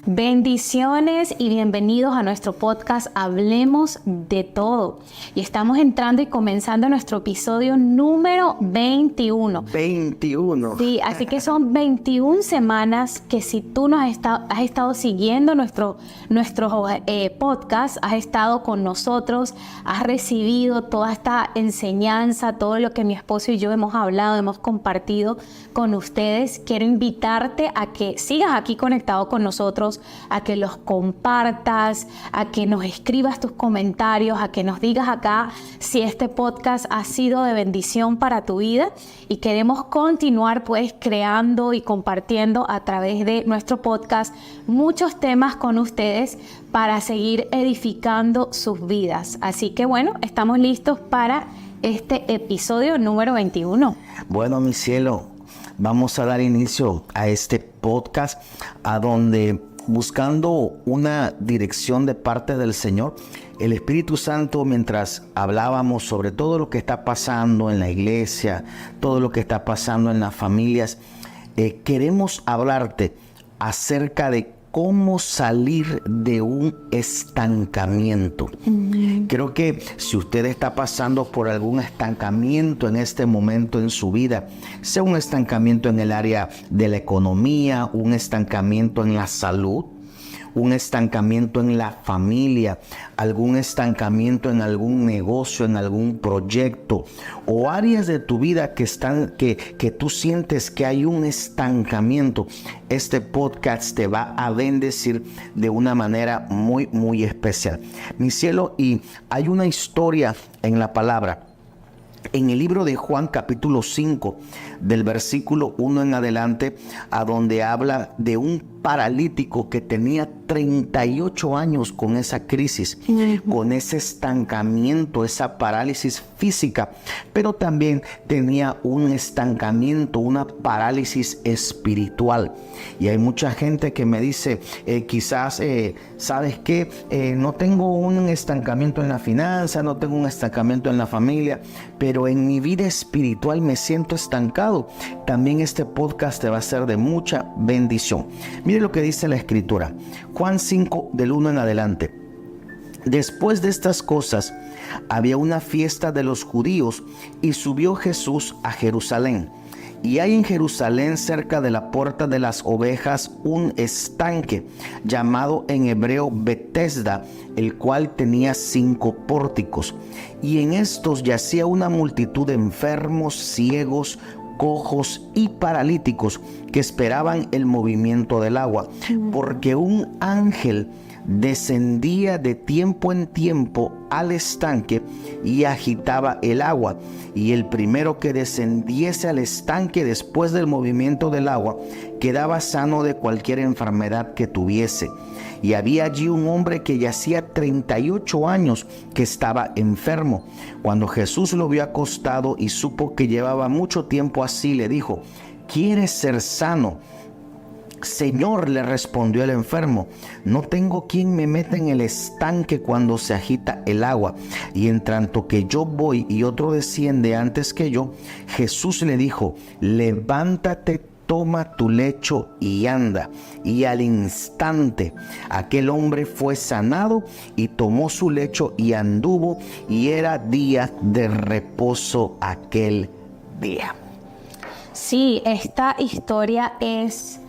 Bendiciones y bienvenidos a nuestro podcast Hablemos de Todo. Y estamos entrando y comenzando nuestro episodio número 21. 21. Sí, así que son 21 semanas que si tú nos has estado siguiendo nuestro podcast, has estado con nosotros, has recibido toda esta enseñanza, todo lo que mi esposo y yo hemos hablado, hemos compartido con ustedes. Quiero invitarte a que sigas aquí conectado con nosotros, a que los compartas, a que nos escribas tus comentarios, a que nos digas acá si este podcast ha sido de bendición para tu vida, y queremos continuar pues creando y compartiendo a través de nuestro podcast muchos temas con ustedes para seguir edificando sus vidas. Así que bueno, estamos listos para este episodio número 21. Bueno, mi cielo, vamos a dar inicio a este podcast a donde, buscando una dirección de parte del Señor, el Espíritu Santo, mientras hablábamos sobre todo lo que está pasando en la iglesia, todo lo que está pasando en las familias, queremos hablarte acerca de cómo salir de un estancamiento. Creo que si usted está pasando por algún estancamiento en este momento en su vida, sea un estancamiento en el área de la economía, un estancamiento en la salud, un estancamiento en la familia, algún estancamiento en algún negocio, en algún proyecto, o áreas de tu vida que tú sientes que hay un estancamiento, este podcast te va a bendecir de una manera muy, muy especial. Mi cielo, y hay una historia en la palabra. En el libro de Juan capítulo 5, del versículo 1 en adelante, a donde habla de un paralítico que tenía 38 años con esa crisis, con ese estancamiento, esa parálisis física, pero también tenía un estancamiento, una parálisis espiritual. Y hay mucha gente que me dice, quizás, ¿sabes qué? No tengo un estancamiento en la finanza, no tengo un estancamiento en la familia, pero en mi vida espiritual me siento estancado. También este podcast te va a ser de mucha bendición. Mire lo que dice la Escritura, Juan 5 del 1 en adelante. Después de estas cosas, había una fiesta de los judíos y subió Jesús a Jerusalén. Y hay en Jerusalén, cerca de la puerta de las ovejas, un estanque llamado en hebreo Betesda, el cual tenía 5 pórticos. Y en estos yacía una multitud de enfermos, ciegos, cojos y paralíticos que esperaban el movimiento del agua, porque un ángel descendía de tiempo en tiempo al estanque y agitaba el agua, y el primero que descendiese al estanque después del movimiento del agua quedaba sano de cualquier enfermedad que tuviese. Y había allí un hombre que yacía 38 años que estaba enfermo. Cuando Jesús lo vio acostado y supo que llevaba mucho tiempo así, le dijo: ¿quieres ser sano? Señor, le respondió el enfermo, no tengo quien me meta en el estanque cuando se agita el agua, y en tanto que yo voy y otro desciende antes que yo. Jesús le dijo: levántate, toma tu lecho y anda. Y al instante aquel hombre fue sanado y tomó su lecho y anduvo, y era día de reposo aquel día. Sí, esta historia es...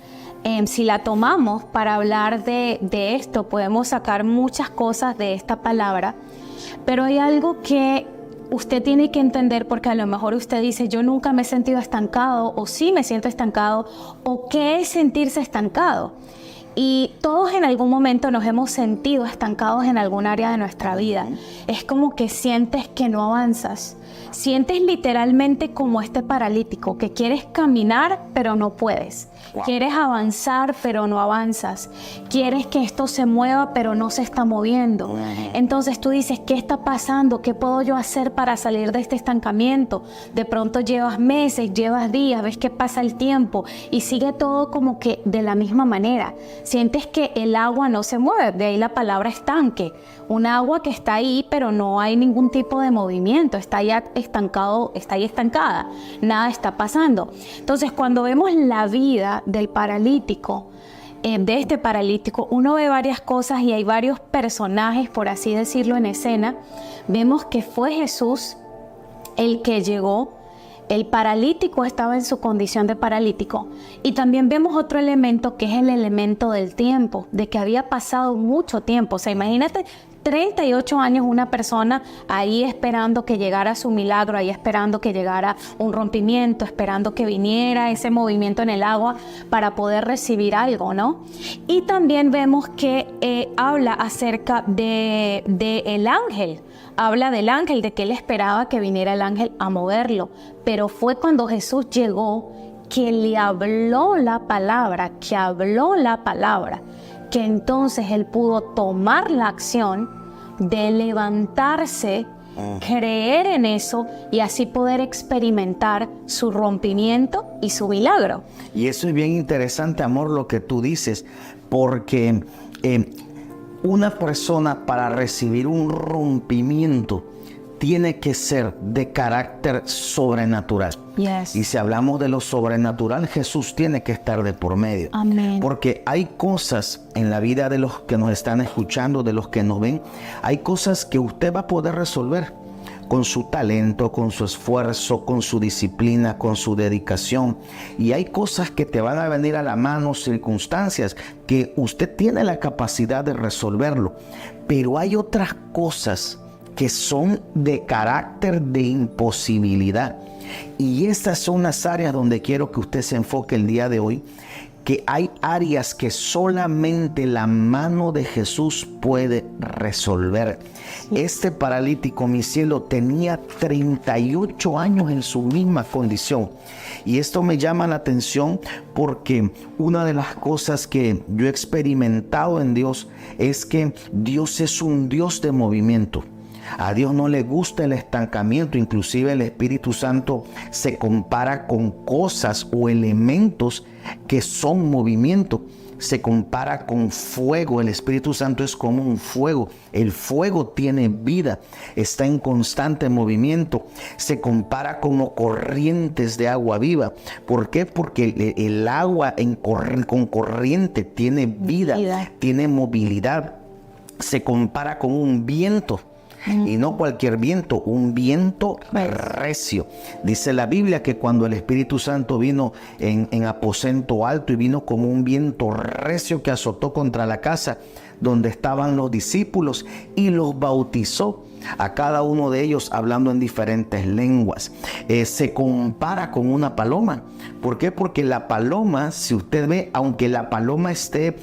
si la tomamos para hablar de esto, podemos sacar muchas cosas de esta palabra, pero hay algo que usted tiene que entender, porque a lo mejor usted dice: yo nunca me he sentido estancado, o sí me siento estancado, o ¿qué es sentirse estancado? Y todos en algún momento nos hemos sentido estancados en algún área de nuestra vida. Es como que sientes que no avanzas. Sientes literalmente como este paralítico, que quieres caminar pero no puedes. Quieres avanzar pero no avanzas. Quieres que esto se mueva pero no se está moviendo. Entonces tú dices: ¿qué está pasando? ¿Qué puedo yo hacer para salir de este estancamiento? De pronto llevas meses, llevas días, ves que pasa el tiempo y sigue todo como que de la misma manera. Sientes que el agua no se mueve, de ahí la palabra estanque. Un agua que está ahí pero no hay ningún tipo de movimiento, está ya estancado, está ahí estancada, nada está pasando. Entonces, cuando vemos la vida del paralítico, de este paralítico, uno ve varias cosas y hay varios personajes, por así decirlo, en escena. Vemos que fue Jesús el que llegó. El paralítico estaba en su condición de paralítico. Y también vemos otro elemento que es el elemento del tiempo, de que había pasado mucho tiempo. O sea, imagínate 38 años una persona ahí esperando que llegara su milagro, ahí esperando que llegara un rompimiento, esperando que viniera ese movimiento en el agua para poder recibir algo, ¿no? Y también vemos que habla acerca de el ángel. Habla del ángel, de que él esperaba que viniera el ángel a moverlo. Pero fue cuando Jesús llegó que le habló la palabra, que entonces él pudo tomar la acción de levantarse, creer en eso y así poder experimentar su rompimiento y su milagro. Y eso es bien interesante, amor, lo que tú dices, porque una persona para recibir un rompimiento tiene que ser de carácter sobrenatural. Yes. Y si hablamos de lo sobrenatural, Jesús tiene que estar de por medio. Amén. Porque hay cosas en la vida de los que nos están escuchando, de los que nos ven, hay cosas que usted va a poder resolver con su talento, con su esfuerzo, con su disciplina, con su dedicación. Y hay cosas que te van a venir a la mano, circunstancias que usted tiene la capacidad de resolverlo. Pero hay otras cosas que son de carácter de imposibilidad. Y estas son las áreas donde quiero que usted se enfoque el día de hoy, que hay áreas que solamente la mano de Jesús puede resolver. Este paralítico, mi cielo, tenía 38 años en su misma condición. Y esto me llama la atención porque una de las cosas que yo he experimentado en Dios es que Dios es un Dios de movimiento. A Dios no le gusta el estancamiento, inclusive el Espíritu Santo se compara con cosas o elementos que son movimiento. Se compara con fuego, el Espíritu Santo es como un fuego, el fuego tiene vida, está en constante movimiento, se compara como corrientes de agua viva. ¿Por qué? Porque el agua con corriente tiene vida, tiene movilidad, se compara con un viento. Y no cualquier viento, un viento recio. Dice la Biblia que cuando el Espíritu Santo vino en aposento alto y vino como un viento recio que azotó contra la casa donde estaban los discípulos y los bautizó, a cada uno de ellos hablando en diferentes lenguas. Se compara con una paloma. ¿Por qué? Porque la paloma, si usted ve, aunque la paloma esté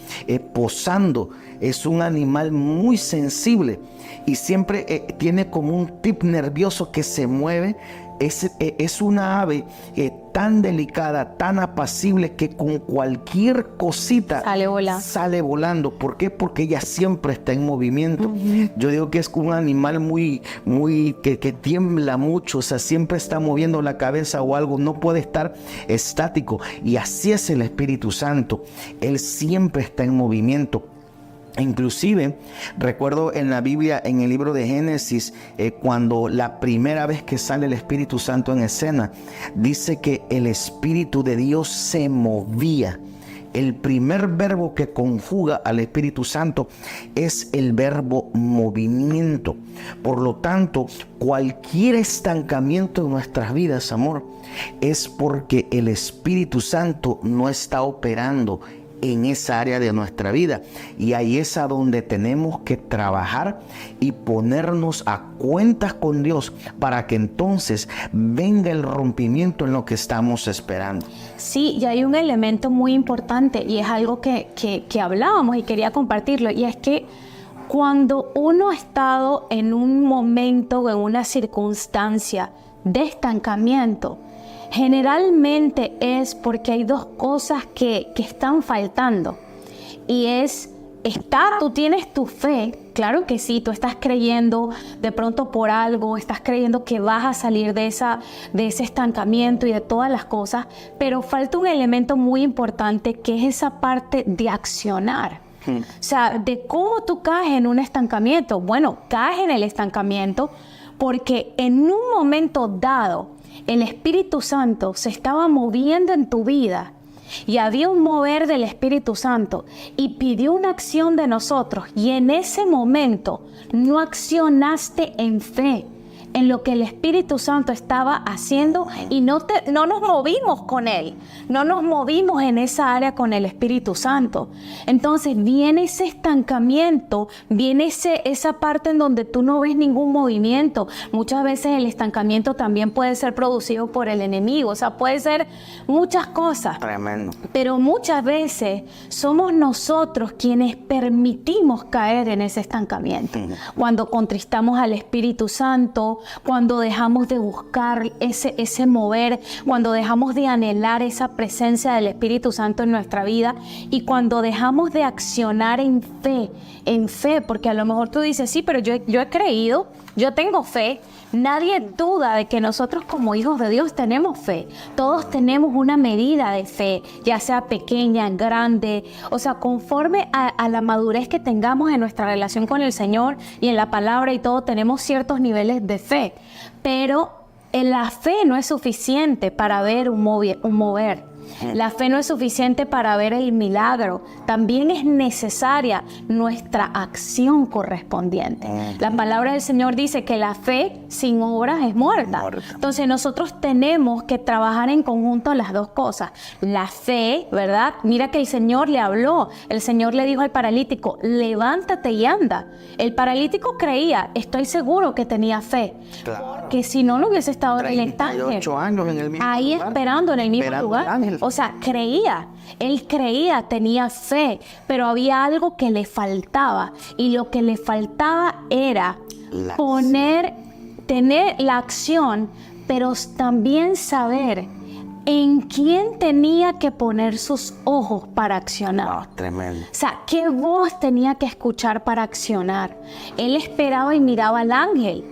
posando, es un animal muy sensible y siempre tiene como un tip nervioso que se mueve. Es una ave tan delicada, tan apacible, que con cualquier cosita sale volando. ¿Por qué? Porque ella siempre está en movimiento. Yo digo que es un animal que tiembla mucho, o sea, siempre está moviendo la cabeza o algo, no puede estar estático. Y así es el Espíritu Santo. Él siempre está en movimiento. Inclusive recuerdo en la Biblia, en el libro de Génesis, cuando la primera vez que sale el Espíritu Santo en escena, dice que el Espíritu de Dios se movía. El primer verbo que conjuga al Espíritu Santo es el verbo movimiento. Por lo tanto, cualquier estancamiento en nuestras vidas, amor, es porque el Espíritu Santo no está operando en esa área de nuestra vida, y ahí es a donde tenemos que trabajar y ponernos a cuentas con Dios para que entonces venga el rompimiento en lo que estamos esperando. Sí, y hay un elemento muy importante y es algo que hablábamos y quería compartirlo, y es que cuando uno ha estado en un momento o en una circunstancia de estancamiento, generalmente es porque hay dos cosas que están faltando. Y tú tienes tu fe, claro que sí, tú estás creyendo de pronto por algo, estás creyendo que vas a salir de ese estancamiento y de todas las cosas, pero falta un elemento muy importante que es esa parte de accionar. O sea, de cómo tú caes en un estancamiento. Bueno, caes en el estancamiento porque en un momento dado el Espíritu Santo se estaba moviendo en tu vida y había un mover del Espíritu Santo y pidió una acción de nosotros, y en ese momento no accionaste en fe en lo que el Espíritu Santo estaba haciendo, y no nos movimos con Él, no nos movimos en esa área con el Espíritu Santo. Entonces viene ese estancamiento, viene esa parte en donde tú no ves ningún movimiento. Muchas veces el estancamiento también puede ser producido por el enemigo, o sea, puede ser muchas cosas. Tremendo. Pero muchas veces somos nosotros quienes permitimos caer en ese estancamiento. Cuando contristamos al Espíritu Santo, cuando dejamos de buscar ese mover, cuando dejamos de anhelar esa presencia del Espíritu Santo en nuestra vida, y cuando dejamos de accionar en fe, porque a lo mejor tú dices, sí, pero yo he creído, yo tengo fe. Nadie duda de que nosotros como hijos de Dios tenemos fe. Todos tenemos una medida de fe, ya sea pequeña, grande, o sea, conforme a la madurez que tengamos en nuestra relación con el Señor y en la palabra y todo, tenemos ciertos niveles de fe. Pero la fe no es suficiente para ver un mover. La fe no es suficiente para ver el milagro. También es necesaria nuestra acción correspondiente. La palabra del Señor dice que la fe sin obras es muerta. Entonces nosotros tenemos que trabajar en conjunto las dos cosas. La fe, ¿verdad? Mira que el Señor le habló. El Señor le dijo al paralítico, levántate y anda. El paralítico creía, estoy seguro que tenía fe. Claro. Porque si no, no hubiese estado en el estanque. 38 años en el mismo ahí lugar, esperando en el mismo esperando lugar. al ángel. O sea, creía, él creía, tenía fe, pero había algo que le faltaba, y lo que le faltaba era tener la acción, pero también saber en quién tenía que poner sus ojos para accionar. Tremendo. O sea, qué voz tenía que escuchar para accionar. Él esperaba y miraba al ángel.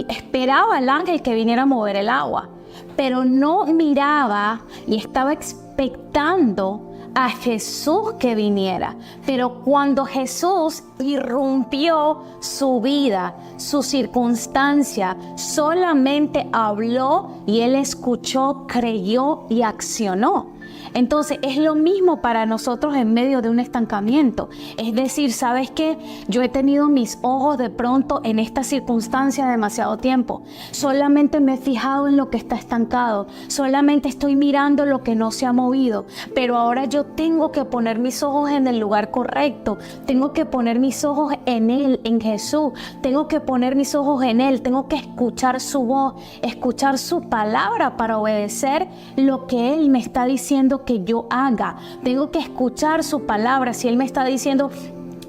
Esperaba al ángel que viniera a mover el agua, pero no miraba y estaba expectando a Jesús que viniera. Pero cuando Jesús irrumpió su vida, su circunstancia, solamente habló y él escuchó, creyó y accionó. Entonces es lo mismo para nosotros en medio de un estancamiento. Es decir, ¿sabes qué? Yo he tenido mis ojos de pronto en esta circunstancia demasiado tiempo. Solamente me he fijado en lo que está estancado. Solamente estoy mirando lo que no se ha movido. Pero ahora yo tengo que poner mis ojos en el lugar correcto. Tengo que poner mis ojos en Él, en Jesús. Tengo que poner mis ojos en Él. Tengo que escuchar su voz, escuchar su palabra para obedecer lo que Él me está diciendo que yo haga. Tengo que escuchar su palabra. Si Él me está diciendo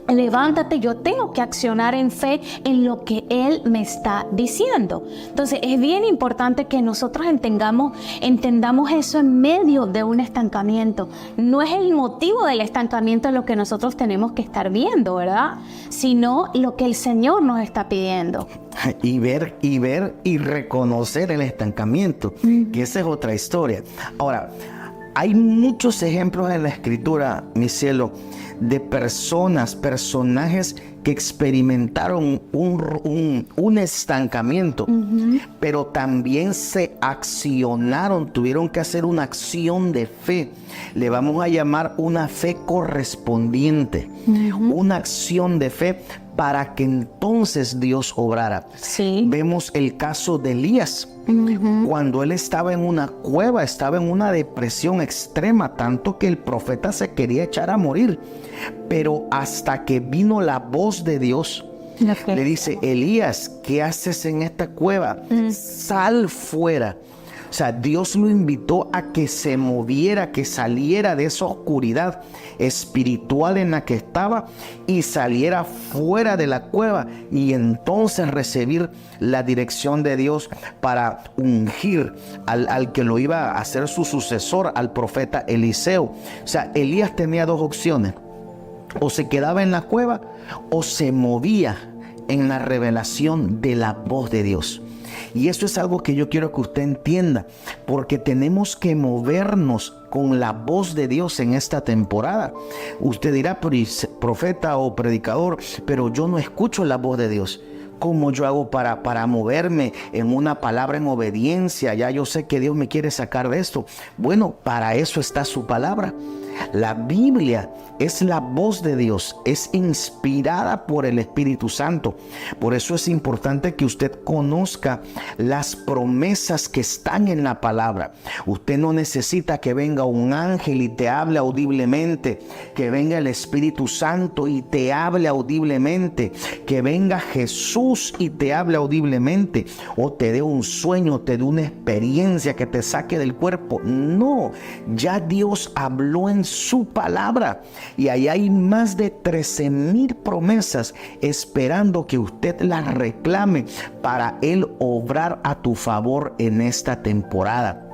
levántate, yo tengo que accionar en fe en lo que Él me está diciendo. Entonces es bien importante que nosotros entendamos eso en medio de un estancamiento. No es el motivo del estancamiento lo que nosotros tenemos que estar viendo, ¿verdad? Sino lo que el Señor nos está pidiendo. Y ver y reconocer el estancamiento, que esa es otra historia. Ahora, hay muchos ejemplos en la Escritura, mi cielo, de personajes que experimentaron un estancamiento, pero también se accionaron, tuvieron que hacer una acción de fe. Le vamos a llamar una fe correspondiente, una acción de fe para que entonces Dios obrara. Sí. Vemos el caso de Elías. Cuando él estaba en una cueva, estaba en una depresión extrema, tanto que el profeta se quería echar a morir. Pero hasta que vino la voz de Dios, le dice, Elías, ¿qué haces en esta cueva? Sal fuera. O sea, Dios lo invitó a que se moviera, que saliera de esa oscuridad espiritual en la que estaba y saliera fuera de la cueva, y entonces recibir la dirección de Dios para ungir al que lo iba a hacer su sucesor, al profeta Eliseo. O sea, Elías tenía dos opciones: o se quedaba en la cueva o se movía en la revelación de la voz de Dios. Y eso es algo que yo quiero que usted entienda, porque tenemos que movernos con la voz de Dios en esta temporada. Usted dirá, profeta o predicador, pero yo no escucho la voz de Dios. ¿Cómo yo hago para moverme en una palabra en obediencia? Ya yo sé que Dios me quiere sacar de esto. Bueno, para eso está su palabra. La Biblia es la voz de Dios, es inspirada por el Espíritu Santo. Por eso es importante que usted conozca las promesas que están en la palabra. Usted no necesita que venga un ángel y te hable audiblemente, que venga el Espíritu Santo y te hable audiblemente, que venga Jesús y te hable audiblemente, o te dé un sueño, te dé una experiencia que te saque del cuerpo. No, ya Dios habló en su palabra y ahí hay más de 13,000 promesas esperando que usted las reclame para Él obrar a tu favor en esta temporada.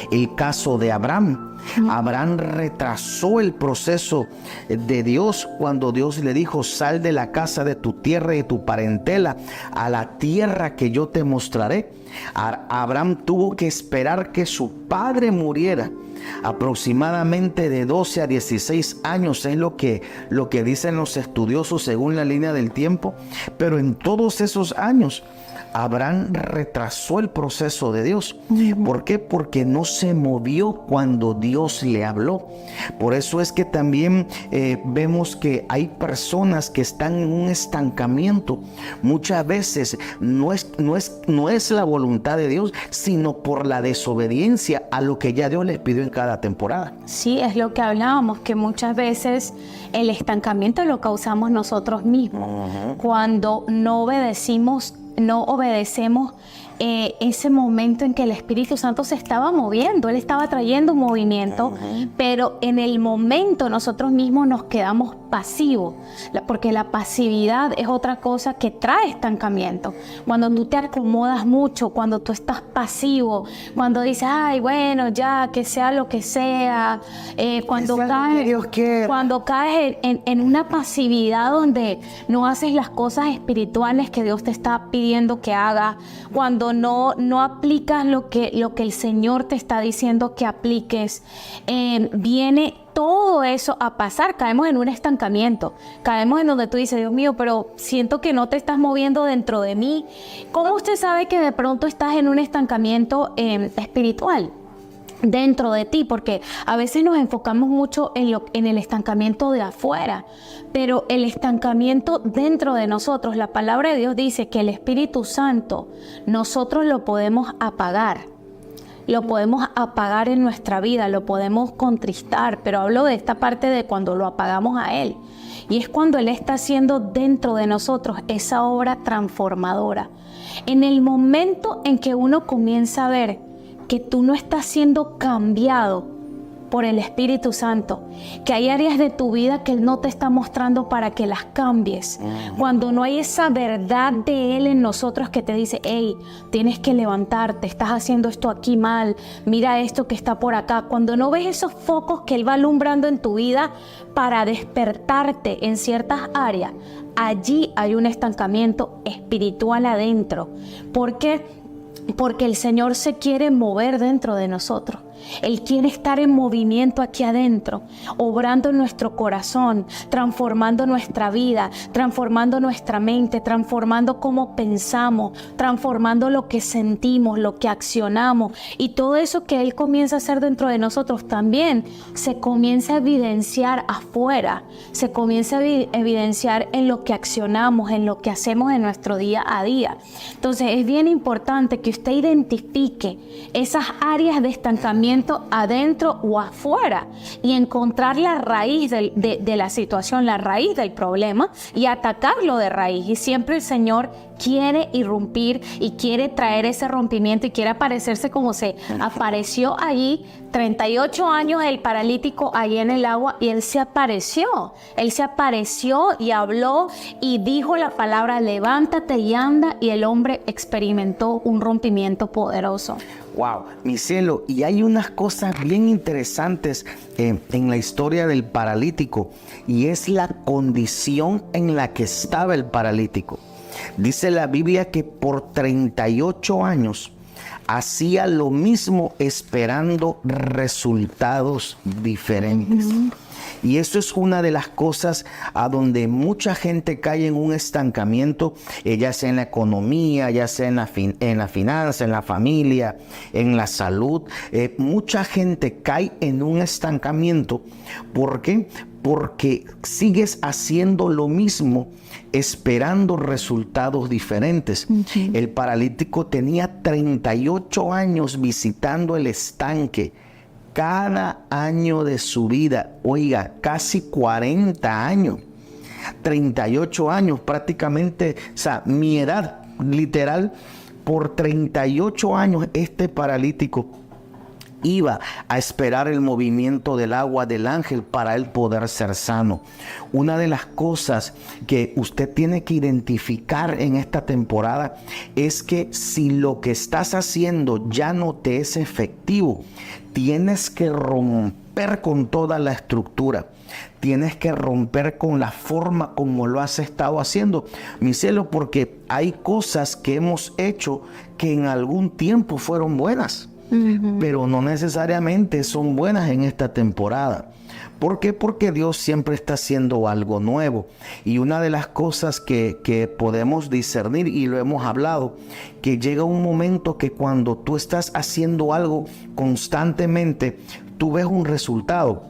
El caso de Abraham. Abraham retrasó el proceso de Dios cuando Dios le dijo: sal de la casa de tu tierra y de tu parentela a la tierra que yo te mostraré. Abraham tuvo que esperar que su padre muriera. Aproximadamente de 12 a 16 años es lo que dicen los estudiosos según la línea del tiempo. Pero en todos esos años Abraham retrasó el proceso de Dios. ¿Por qué? Porque no se movió cuando Dios le habló. Por eso es que también vemos que hay personas que están en un estancamiento. Muchas veces no es la voluntad de Dios, sino por la desobediencia a lo que ya Dios les pidió en cada temporada. Sí, es lo que hablábamos, que muchas veces el estancamiento lo causamos nosotros mismos. Cuando no obedecemos ese momento en que el Espíritu Santo se estaba moviendo, Él estaba trayendo un movimiento, pero en el momento nosotros mismos nos quedamos pasivos, porque la pasividad es otra cosa que trae estancamiento. Cuando tú te acomodas mucho, cuando tú estás pasivo, cuando dices, ay, bueno, ya, que sea lo que sea, cuando caes en una pasividad donde no haces las cosas espirituales que Dios te está pidiendo que hagas, cuando no aplicas lo que el Señor te está diciendo que apliques, viene todo eso a pasar. Caemos en un estancamiento, caemos en donde tú dices, Dios mío, pero siento que no te estás moviendo dentro de mí. ¿Cómo usted sabe que de pronto estás en un estancamiento espiritual dentro de ti? Porque a veces nos enfocamos mucho en el estancamiento de afuera, pero el estancamiento dentro de nosotros, la palabra de Dios dice que el Espíritu Santo nosotros lo podemos apagar. Lo podemos apagar en nuestra vida, lo podemos contristar, pero hablo de esta parte de cuando lo apagamos a Él. Y es cuando Él está haciendo dentro de nosotros esa obra transformadora. En el momento en que uno comienza a ver que tú no estás siendo cambiado por el Espíritu Santo, que hay áreas de tu vida que Él no te está mostrando para que las cambies. Cuando no hay esa verdad de Él en nosotros que te dice, hey, tienes que levantarte, estás haciendo esto aquí mal, mira esto que está por acá. Cuando no ves esos focos que Él va alumbrando en tu vida para despertarte en ciertas áreas, allí hay un estancamiento espiritual adentro. ¿Por qué? Porque el Señor se quiere mover dentro de nosotros. Él quiere estar en movimiento aquí adentro, obrando en nuestro corazón, transformando nuestra vida, transformando nuestra mente, transformando cómo pensamos, transformando lo que sentimos, lo que accionamos. Y todo eso que Él comienza a hacer dentro de nosotros también se comienza a evidenciar afuera, se comienza a evidenciar en lo que accionamos, en lo que hacemos en nuestro día a día. Entonces es bien importante que usted identifique esas áreas de estancamiento adentro o afuera y encontrar la raíz de la situación, la raíz del problema y atacarlo de raíz. Y siempre el Señor quiere irrumpir y quiere traer ese rompimiento y quiere aparecerse como se apareció allí 38 años el paralítico allí en el agua, y Él se apareció y habló y dijo la palabra, levántate y anda, y el hombre experimentó un rompimiento poderoso. Wow, mi cielo, y hay unas cosas bien interesantes en la historia del paralítico, y es la condición en la que estaba el paralítico. Dice la Biblia que por 38 años hacía lo mismo esperando resultados diferentes. Y eso es una de las cosas a donde mucha gente cae en un estancamiento, ya sea en la economía, ya sea en la finanza, en la familia, en la salud. Mucha gente cae en un estancamiento. ¿Por qué? Porque sigues haciendo lo mismo, esperando resultados diferentes. El paralítico tenía 38 años visitando el estanque. Cada año de su vida, oiga, casi 40 años, 38 años prácticamente, o sea, mi edad, literal, por 38 años este paralítico iba a esperar el movimiento del agua del ángel para él poder ser sano. Una de las cosas que usted tiene que identificar en esta temporada es que si lo que estás haciendo ya no te es efectivo, tienes que romper con toda la estructura. Tienes que romper con la forma como lo has estado haciendo, mi cielo, porque hay cosas que hemos hecho que en algún tiempo fueron buenas. Pero no necesariamente son buenas en esta temporada. ¿Por qué? Porque Dios siempre está haciendo algo nuevo. Y una de las cosas que podemos discernir, y lo hemos hablado, que llega un momento que cuando tú estás haciendo algo constantemente, tú ves un resultado.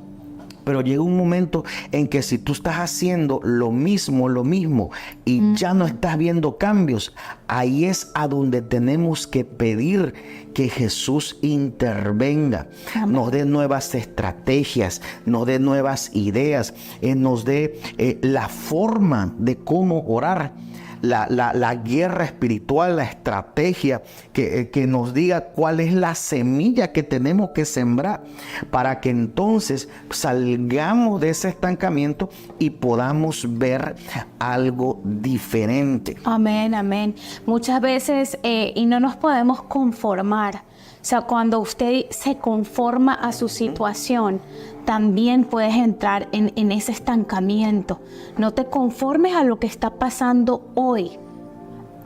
Pero llega un momento en que si tú estás haciendo lo mismo y ya no estás viendo cambios, ahí es a donde tenemos que pedir que Jesús intervenga, nos dé nuevas estrategias, nos dé nuevas ideas, nos dé la forma de cómo orar. La guerra espiritual, la estrategia que nos diga cuál es la semilla que tenemos que sembrar para que entonces salgamos de ese estancamiento y podamos ver algo diferente. Amén, amén. Muchas veces y no nos podemos conformar. O sea, cuando usted se conforma a su situación, también puedes entrar en ese estancamiento. No te conformes a lo que está pasando hoy.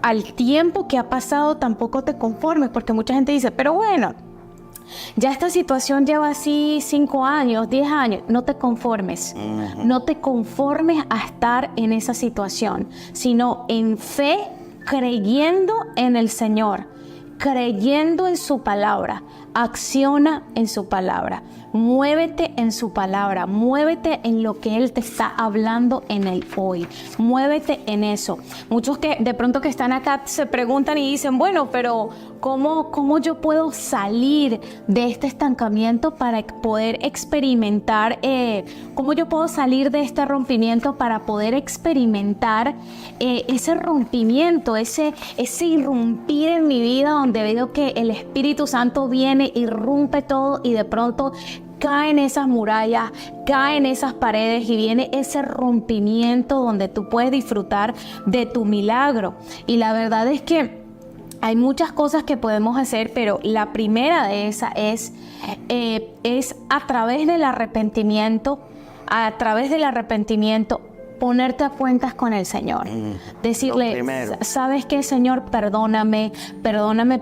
Al tiempo que ha pasado tampoco te conformes, porque mucha gente dice, pero bueno, ya esta situación lleva así 5 años, 10 años. No te conformes. No te conformes a estar en esa situación, sino en fe, creyendo en el Señor, creyendo en su palabra. Acciona en su palabra, muévete en su palabra, muévete en lo que Él te está hablando en el hoy, muévete en eso. Muchos que de pronto que están acá se preguntan y dicen, bueno, pero ¿cómo yo puedo salir de este estancamiento para poder experimentar, cómo yo puedo salir de este rompimiento para poder experimentar ese rompimiento, ese irrumpir en mi vida donde veo que el Espíritu Santo viene, irrumpe todo y de pronto caen esas murallas, caen esas paredes y viene ese rompimiento donde tú puedes disfrutar de tu milagro? Y la verdad es que hay muchas cosas que podemos hacer, pero la primera de esas es a través del arrepentimiento, ponerte a cuentas con el Señor. Decirle, ¿sabes qué, Señor? Perdóname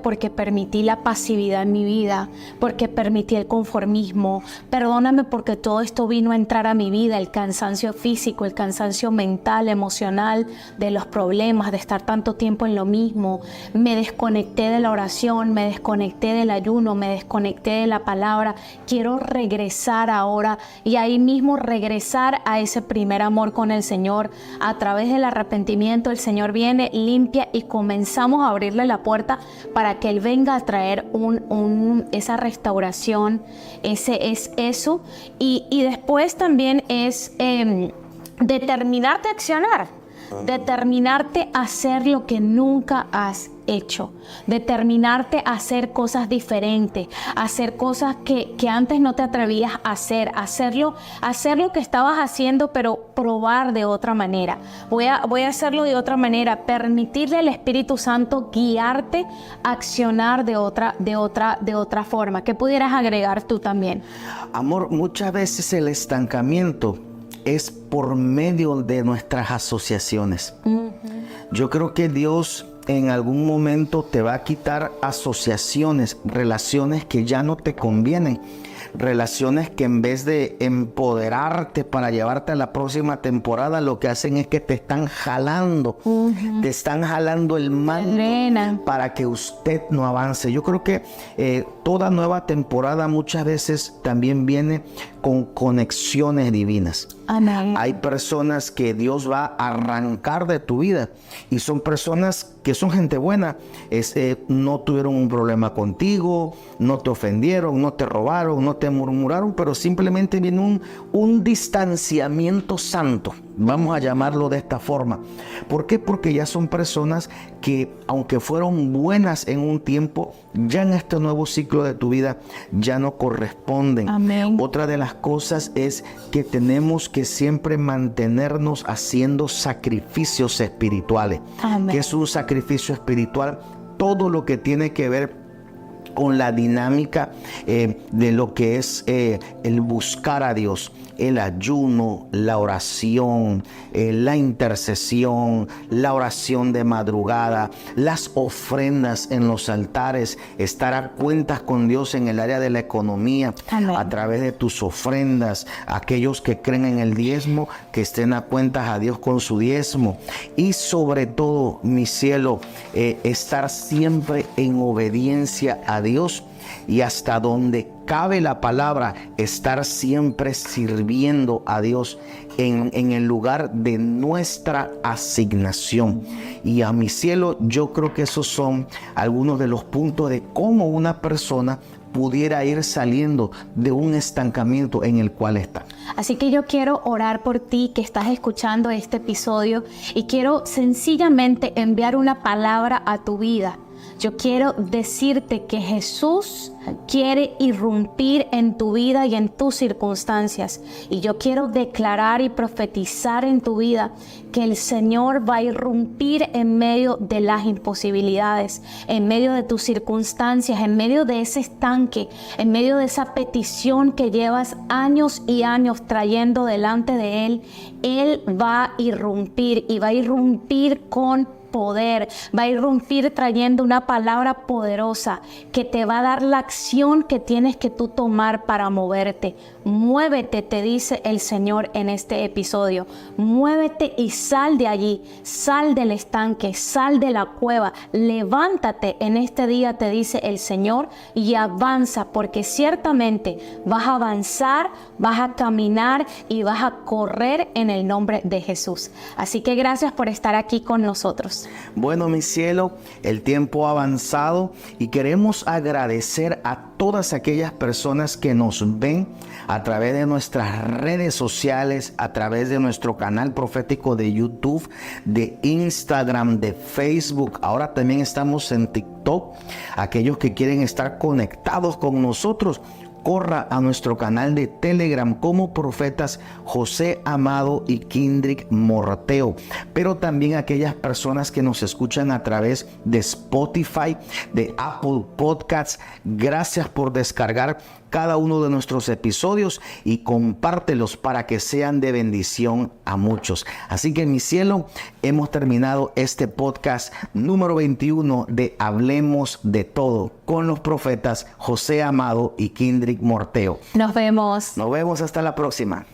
porque permití la pasividad en mi vida, porque permití el conformismo. Perdóname porque todo esto vino a entrar a mi vida, el cansancio físico, el cansancio mental, emocional, de los problemas, de estar tanto tiempo en lo mismo. Me desconecté de la oración, me desconecté del ayuno, me desconecté de la palabra. Quiero regresar ahora y ahí mismo regresar a ese primer amor con el Señor. A través del arrepentimiento el Señor viene, limpia y comenzamos a abrirle la puerta para que Él venga a traer esa restauración, eso. Y después también es determinarte a accionar, determinarte a hacer lo que nunca has hecho, determinarte a hacer cosas diferentes, hacer cosas que antes no te atrevías a hacer lo que estabas haciendo, pero probar de otra manera. Voy a hacerlo de otra manera, permitirle al Espíritu Santo guiarte a accionar de otra forma. ¿Qué pudieras agregar tú también? Amor, muchas veces el estancamiento es por medio de nuestras asociaciones. Yo creo que Dios en algún momento te va a quitar asociaciones, relaciones que ya no te convienen, relaciones que en vez de empoderarte para llevarte a la próxima temporada, lo que hacen es que te están jalando, te están jalando el manto para que usted no avance. Yo creo que toda nueva temporada muchas veces también viene con conexiones divinas. Amén. Hay personas que Dios va a arrancar de tu vida y son personas que son gente buena, no tuvieron un problema contigo, no te ofendieron, no te robaron, no te murmuraron, pero simplemente viene un distanciamiento santo, vamos a llamarlo de esta forma. ¿Por qué? Porque ya son personas que, aunque fueron buenas en un tiempo, ya en este nuevo ciclo de tu vida ya no corresponden. Amén. Otra de las cosas es que tenemos que siempre mantenernos haciendo sacrificios espirituales. Amén. ¿Qué es un sacrificio espiritual? Todo lo que tiene que ver con la dinámica de lo que es el buscar a Dios, el ayuno, la oración, la intercesión, la oración de madrugada, las ofrendas en los altares, estar a cuentas con Dios en el área de la economía. Amén. A través de tus ofrendas, aquellos que creen en el diezmo, que estén a cuentas a Dios con su diezmo, y sobre todo, mi cielo, estar siempre en obediencia a Dios, y hasta donde cabe la palabra, estar siempre sirviendo a Dios en el lugar de nuestra asignación. Y a mi cielo, yo creo que esos son algunos de los puntos de cómo una persona pudiera ir saliendo de un estancamiento en el cual está. Así que yo quiero orar por ti que estás escuchando este episodio y quiero sencillamente enviar una palabra a tu vida. Yo quiero decirte que Jesús quiere irrumpir en tu vida y en tus circunstancias. Y yo quiero declarar y profetizar en tu vida que el Señor va a irrumpir en medio de las imposibilidades, en medio de tus circunstancias, en medio de ese estanque, en medio de esa petición que llevas años y años trayendo delante de Él. Él va a irrumpir y va a irrumpir con poder, va a irrumpir trayendo una palabra poderosa que te va a dar la acción que tienes que tú tomar para moverte. Muévete, te dice el Señor en este episodio. Muévete y sal de allí, sal del estanque, sal de la cueva. Levántate en este día, te dice el Señor, y avanza, porque ciertamente vas a avanzar, vas a caminar y vas a correr en el nombre de Jesús. Así que gracias por estar aquí con nosotros. Bueno, mi cielo, el tiempo ha avanzado y queremos agradecer a todas aquellas personas que nos ven a través de nuestras redes sociales, a través de nuestro canal profético de YouTube, de Instagram, de Facebook. Ahora también estamos en TikTok. Aquellos que quieren estar conectados con nosotros, corra a nuestro canal de Telegram como Profetas José Amado y Kindrick Morteo. Pero también aquellas personas que nos escuchan a través de Spotify, de Apple Podcasts, gracias por descargar cada uno de nuestros episodios y compártelos para que sean de bendición a muchos. Así que, mi cielo, hemos terminado este podcast número 21 de Hablemos de Todo con los profetas José Amado y Kindrick Morteo. Nos vemos. Nos vemos hasta la próxima.